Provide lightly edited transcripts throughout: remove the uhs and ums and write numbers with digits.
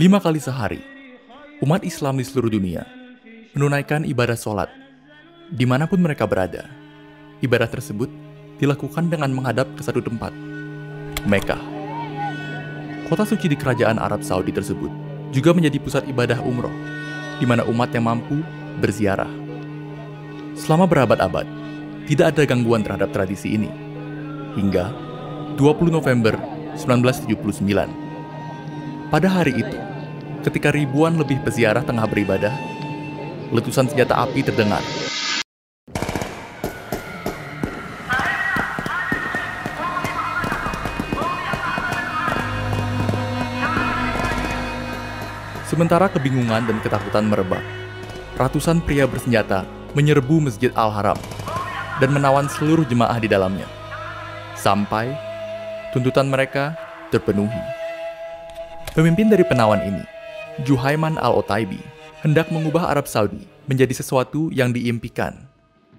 5 kali sehari, umat Islam di seluruh dunia menunaikan ibadah sholat dimanapun mereka berada. Ibadah tersebut dilakukan dengan menghadap ke satu tempat, Mekah. Kota suci di kerajaan Arab Saudi tersebut juga menjadi pusat ibadah umroh, di mana umat yang mampu berziarah. Selama berabad-abad, tidak ada gangguan terhadap tradisi ini. Hingga 20 November 1979. Pada hari itu, ketika ribuan lebih peziarah tengah beribadah, letusan senjata api terdengar. Sementara kebingungan dan ketakutan merebak, ratusan pria bersenjata menyerbu Masjid Al-Haram dan menawan seluruh jemaah di dalamnya, sampai tuntutan mereka terpenuhi. Pemimpin dari penawan ini, Juhaiman Al-Otaibi, hendak mengubah Arab Saudi menjadi sesuatu yang diimpikan,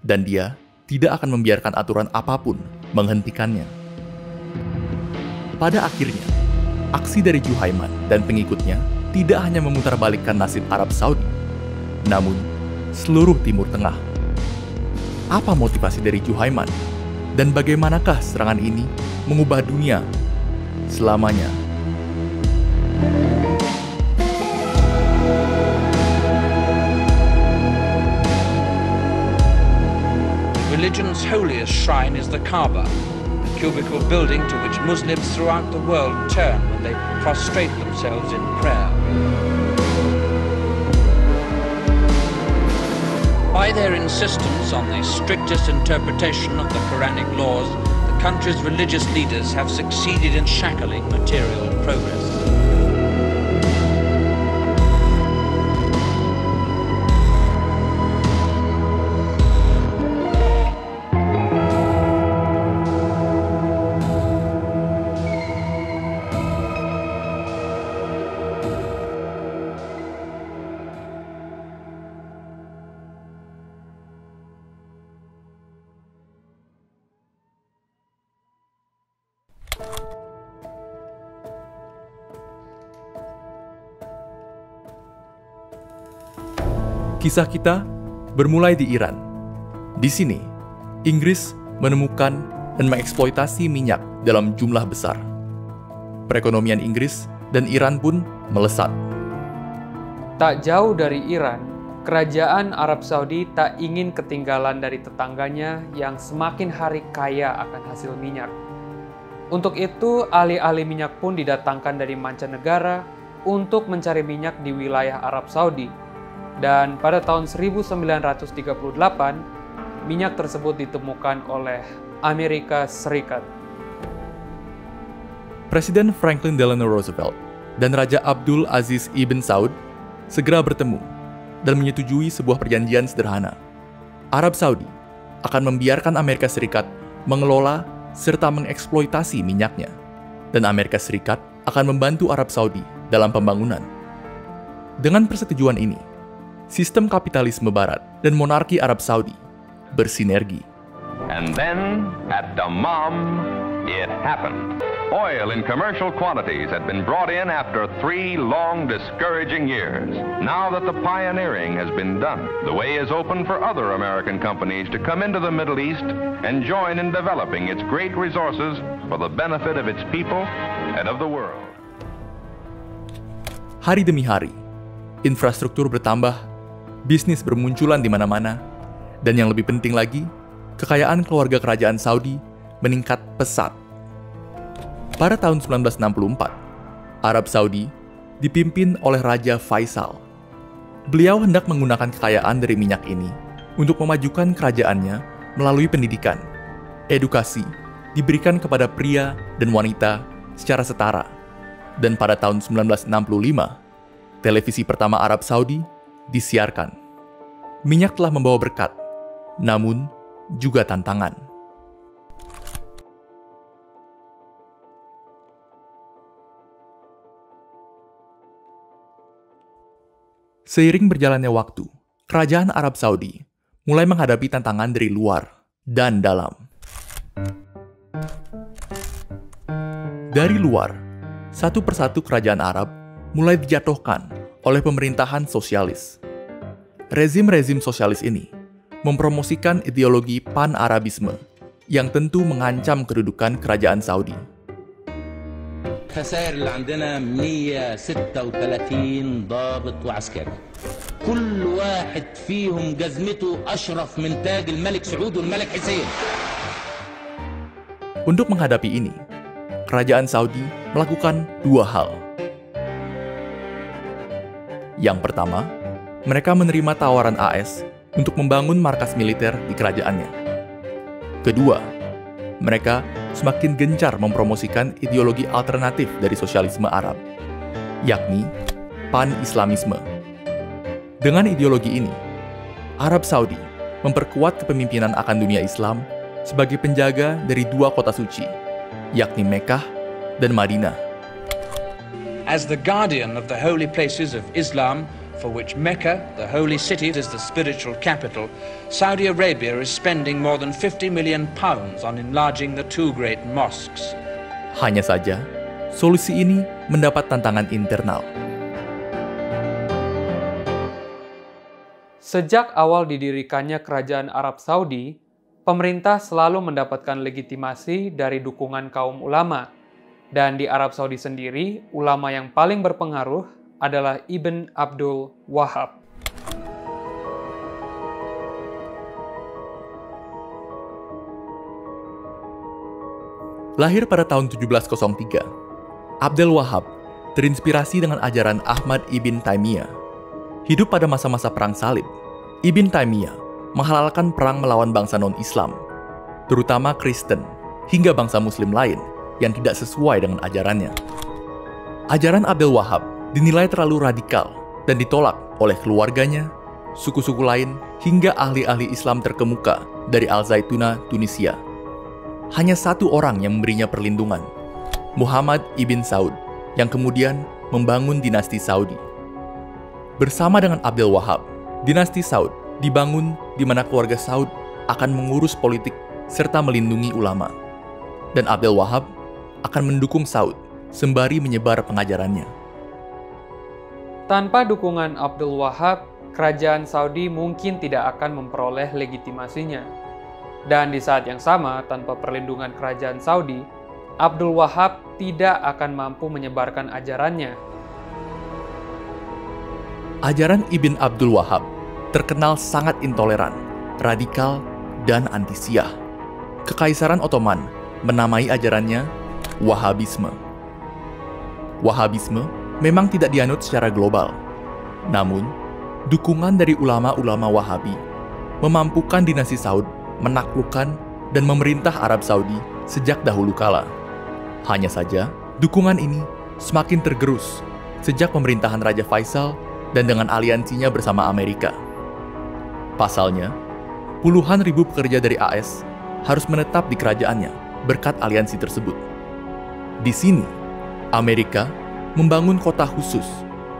dan dia tidak akan membiarkan aturan apapun menghentikannya. Pada akhirnya, aksi dari Juhaiman dan pengikutnya tidak hanya memutarbalikkan nasib Arab Saudi, namun seluruh Timur Tengah. Apa motivasi dari Juhaiman? Dan bagaimanakah serangan ini mengubah dunia selamanya? Religion's holiest shrine is the Kaaba, a cubical building to which Muslims throughout the world turn when they prostrate themselves in prayer. By their insistence on the strictest interpretation of the Quranic laws, the country's religious leaders have succeeded in shackling material progress. Kisah kita bermulai di Iran. Di sini, Inggris menemukan dan mengeksploitasi minyak dalam jumlah besar. Perekonomian Inggris dan Iran pun melesat. Tak jauh dari Iran, kerajaan Arab Saudi tak ingin ketinggalan dari tetangganya yang semakin hari kaya akan hasil minyak. Untuk itu, ahli-ahli minyak pun didatangkan dari mancanegara untuk mencari minyak di wilayah Arab Saudi. Dan pada tahun 1938, minyak tersebut ditemukan oleh Amerika Serikat. Presiden Franklin Delano Roosevelt dan Raja Abdul Aziz Ibn Saud segera bertemu dan menyetujui sebuah perjanjian sederhana. Arab Saudi akan membiarkan Amerika Serikat mengelola serta mengeksploitasi minyaknya, dan Amerika Serikat akan membantu Arab Saudi dalam pembangunan. Dengan persetujuan ini, sistem kapitalisme Barat dan monarki Arab Saudi bersinergi. And then, at Dammam, it happened. Oil in commercial quantities had been brought in after 3 long, discouraging years. Now that the pioneering has been done, the way is open for other American companies to come into the Middle East and join in developing its great resources for the benefit of its people and of the world. Hari demi hari, infrastruktur bertambah, bisnis bermunculan di mana-mana, dan yang lebih penting lagi, kekayaan keluarga kerajaan Saudi meningkat pesat. Pada tahun 1964, Arab Saudi dipimpin oleh Raja Faisal. Beliau hendak menggunakan kekayaan dari minyak ini untuk memajukan kerajaannya melalui pendidikan. Edukasi diberikan kepada pria dan wanita secara setara. Dan pada tahun 1965, televisi pertama Arab Saudi disiarkan. Minyak telah membawa berkat, namun juga tantangan. Seiring berjalannya waktu, kerajaan Arab Saudi mulai menghadapi tantangan dari luar dan dalam. Dari luar, satu persatu kerajaan Arab mulai dijatuhkan oleh pemerintahan sosialis. Rezim-rezim sosialis ini mempromosikan ideologi pan-Arabisme yang tentu mengancam kedudukan kerajaan Saudi. خسائر اللي عندنا 136 ضابط وعسكري كل واحد فيهم جزمته أشرف من تاج الملك سعود والملك حسين. Untuk menghadapi ini, kerajaan Saudi melakukan dua hal. Yang pertama, mereka menerima tawaran AS untuk membangun markas militer di kerajaannya. Kedua, mereka semakin gencar mempromosikan ideologi alternatif dari sosialisme Arab, yakni pan-Islamisme. Dengan ideologi ini, Arab Saudi memperkuat kepemimpinan akan dunia Islam sebagai penjaga dari dua kota suci, yakni Mekkah dan Madinah. As the guardian of the holy places of Islam, for which Mecca, the holy city, is the spiritual capital, Saudi Arabia is spending more than £50 million on enlarging the two great mosques. Hanya saja, solusi ini mendapat tantangan internal. Sejak awal didirikannya Kerajaan Arab Saudi, pemerintah selalu mendapatkan legitimasi dari dukungan kaum ulama. Dan di Arab Saudi sendiri, ulama yang paling berpengaruh adalah Ibn Abdul Wahhab. Lahir pada tahun 1703, Abdul Wahhab terinspirasi dengan ajaran Ahmad Ibn Taimiyah. Hidup pada masa-masa perang salib, Ibn Taimiyah menghalalkan perang melawan bangsa non-Islam, terutama Kristen, hingga bangsa Muslim lain yang tidak sesuai dengan ajarannya. Ajaran Abdul Wahhab dinilai terlalu radikal dan ditolak oleh keluarganya, suku-suku lain, hingga ahli-ahli Islam terkemuka dari Al-Zaituna, Tunisia. Hanya satu orang yang memberinya perlindungan, Muhammad ibn Saud, yang kemudian membangun dinasti Saudi. Bersama dengan Abdul Wahhab, dinasti Saud dibangun di mana keluarga Saud akan mengurus politik serta melindungi ulama. Dan Abdul Wahhab akan mendukung Saud sembari menyebar pengajarannya. Tanpa dukungan Abdul Wahhab, kerajaan Saudi mungkin tidak akan memperoleh legitimasinya. Dan di saat yang sama, tanpa perlindungan kerajaan Saudi, Abdul Wahhab tidak akan mampu menyebarkan ajarannya. Ajaran Ibn Abdul Wahhab terkenal sangat intoleran, radikal, dan anti-Syiah. Kekaisaran Ottoman menamai ajarannya Wahhabisme. Wahhabisme memang tidak dianut secara global. Namun, dukungan dari ulama-ulama Wahabi memampukan dinasti Saud menaklukkan dan memerintah Arab Saudi sejak dahulu kala. Hanya saja, dukungan ini semakin tergerus sejak pemerintahan Raja Faisal dan dengan aliansinya bersama Amerika. Pasalnya, puluhan ribu pekerja dari AS harus menetap di kerajaannya berkat aliansi tersebut. Di sini, Amerika membangun kota khusus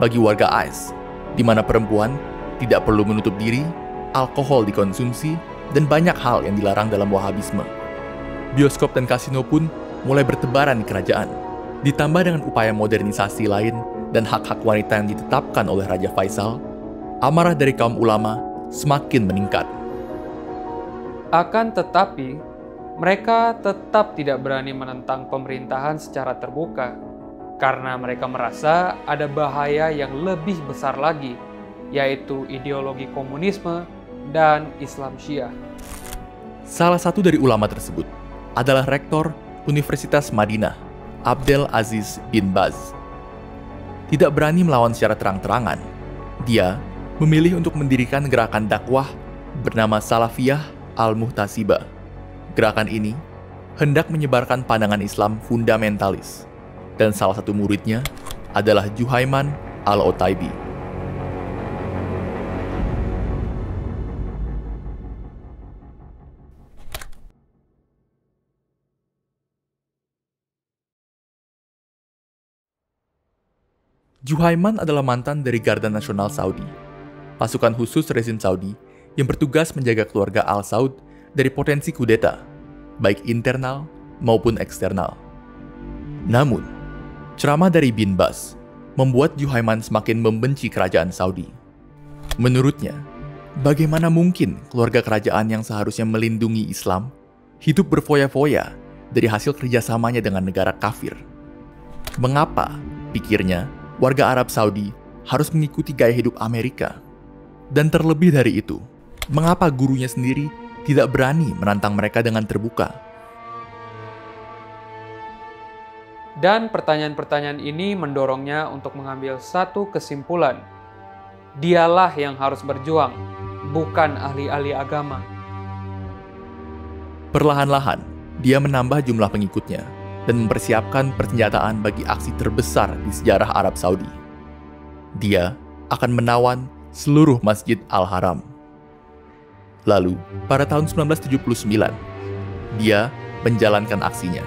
bagi warga AS, di mana perempuan tidak perlu menutup diri, alkohol dikonsumsi, dan banyak hal yang dilarang dalam Wahhabisme. Bioskop dan kasino pun mulai bertebaran di kerajaan, ditambah dengan upaya modernisasi lain dan hak-hak wanita yang ditetapkan oleh Raja Faisal, amarah dari kaum ulama semakin meningkat. Akan tetapi, mereka tetap tidak berani menentang pemerintahan secara terbuka, karena mereka merasa ada bahaya yang lebih besar lagi, yaitu ideologi komunisme dan Islam Syiah. Salah satu dari ulama tersebut adalah Rektor Universitas Madinah, Abdel Aziz bin Baz. Tidak berani melawan secara terang-terangan, dia memilih untuk mendirikan gerakan dakwah bernama Salafiyah Al-Muhtasibah. Gerakan ini hendak menyebarkan pandangan Islam fundamentalis, dan salah satu muridnya adalah Juhaiman Al-Otaibi. Juhaiman adalah mantan dari Garda Nasional Saudi, pasukan khusus rezim Saudi yang bertugas menjaga keluarga Al Saud dari potensi kudeta, baik internal maupun eksternal. Namun, ceramah dari bin Baz membuat Juhaiman semakin membenci kerajaan Saudi. Menurutnya, bagaimana mungkin keluarga kerajaan yang seharusnya melindungi Islam hidup berfoya-foya dari hasil kerjasamanya dengan negara kafir? Mengapa, pikirnya, warga Arab Saudi harus mengikuti gaya hidup Amerika? Dan terlebih dari itu, mengapa gurunya sendiri tidak berani menantang mereka dengan terbuka? Dan pertanyaan-pertanyaan ini mendorongnya untuk mengambil satu kesimpulan. Dialah yang harus berjuang, bukan ahli-ahli agama. Perlahan-lahan, dia menambah jumlah pengikutnya dan mempersiapkan persenjataan bagi aksi terbesar di sejarah Arab Saudi. Dia akan menawan seluruh Masjid Al-Haram. Lalu, pada tahun 1979, dia menjalankan aksinya.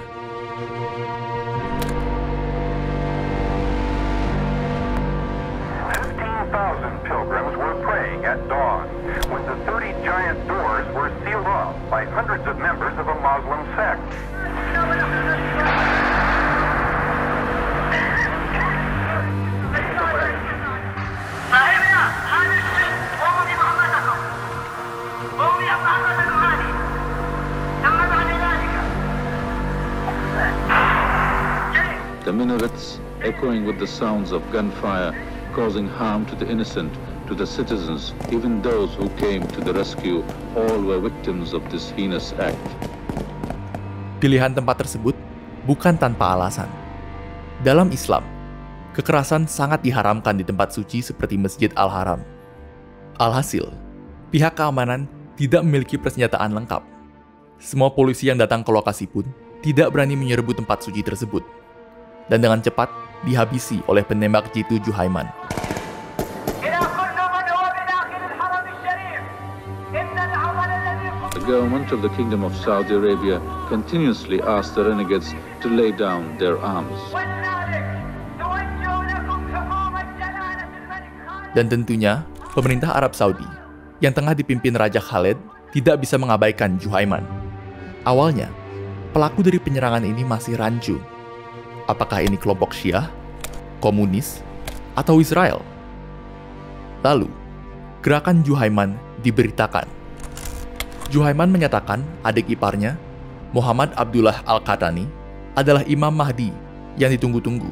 Pilgrims were praying at dawn when the 30 giant doors were sealed off by hundreds of members of a Muslim sect. The minarets echoing with the sounds of gunfire, causing harm to the innocent, to the citizens, even those who came to the rescue, all were victims of this heinous act. Pilihan tempat tersebut bukan tanpa alasan. Dalam Islam, kekerasan sangat diharamkan di tempat suci seperti Masjid Al-Haram. Alhasil, pihak keamanan tidak memiliki persenjataan lengkap. Semua polisi yang datang ke lokasi pun tidak berani menyerbu tempat suci tersebut. Dan dengan cepat dihabisi oleh penembak jitu Juhaiman. The government of the Kingdom of Saudi Arabia continuously asked the renegades to lay down their arms. Dan tentunya, pemerintah Arab Saudi yang tengah dipimpin Raja Khaled tidak bisa mengabaikan Juhaiman. Awalnya, pelaku dari penyerangan ini masih rancu. Apakah ini kelompok Syiah, komunis, atau Israel? Lalu, gerakan Juhaiman diberitakan. Juhaiman menyatakan adik iparnya, Muhammad Abdullah Al-Qahtani, adalah Imam Mahdi yang ditunggu-tunggu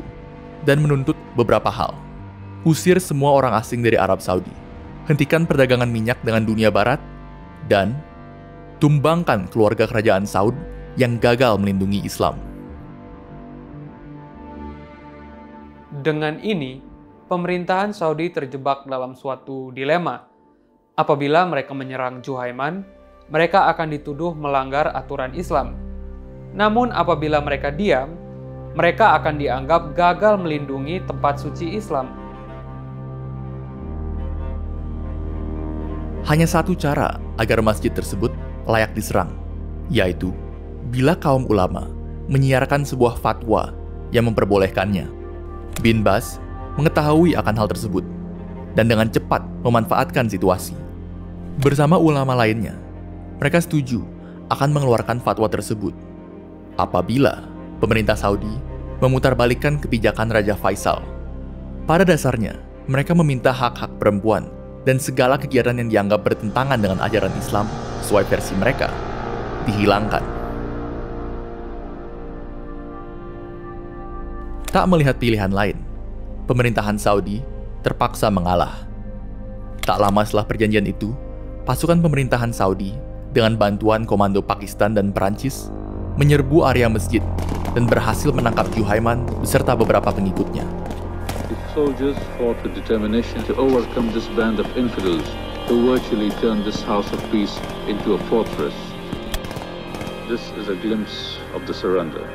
dan menuntut beberapa hal. Usir semua orang asing dari Arab Saudi, hentikan perdagangan minyak dengan dunia barat, dan tumbangkan keluarga kerajaan Saud yang gagal melindungi Islam. Dengan ini, pemerintahan Saudi terjebak dalam suatu dilema. Apabila mereka menyerang Juhaiman, mereka akan dituduh melanggar aturan Islam. Namun apabila mereka diam, mereka akan dianggap gagal melindungi tempat suci Islam. Hanya satu cara agar masjid tersebut layak diserang, yaitu bila kaum ulama menyiarkan sebuah fatwa yang memperbolehkannya. Bin Baz mengetahui akan hal tersebut dan dengan cepat memanfaatkan situasi. Bersama ulama lainnya, mereka setuju akan mengeluarkan fatwa tersebut apabila pemerintah Saudi memutarbalikkan kebijakan Raja Faisal. Pada dasarnya, mereka meminta hak-hak perempuan dan segala kegiatan yang dianggap bertentangan dengan ajaran Islam sesuai versi mereka dihilangkan. Tak melihat pilihan lain, pemerintahan Saudi terpaksa mengalah. Tak lama setelah perjanjian itu, pasukan pemerintahan Saudi dengan bantuan komando Pakistan dan Perancis menyerbu area masjid dan berhasil menangkap Juhaiman beserta beberapa pengikutnya. The soldiers fought with determination to overcome this band of infidels who virtually turned this house of peace into a fortress. This is a glimpse of the surrender.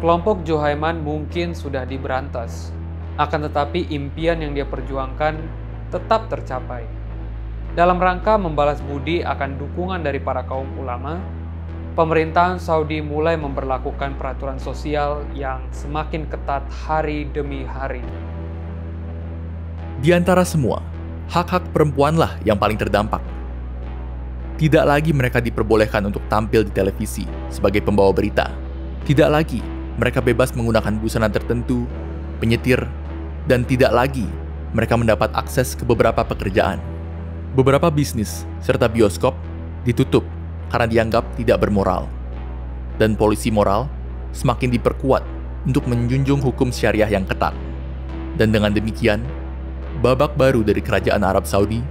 Kelompok Juhaiman mungkin sudah diberantas, akan tetapi impian yang dia perjuangkan tetap tercapai. Dalam rangka membalas budi akan dukungan dari para kaum ulama, pemerintahan Saudi mulai memberlakukan peraturan sosial yang semakin ketat hari demi hari. Di antara semua, hak-hak perempuanlah yang paling terdampak. Tidak lagi mereka diperbolehkan untuk tampil di televisi sebagai pembawa berita. Tidak lagi mereka bebas menggunakan busana tertentu, penyetir, dan tidak lagi mereka mendapat akses ke beberapa pekerjaan. Beberapa bisnis serta bioskop ditutup karena dianggap tidak bermoral. Dan polisi moral semakin diperkuat untuk menjunjung hukum syariah yang ketat. Dan dengan demikian, babak baru dari kerajaan Arab Saudi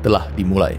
telah dimulai.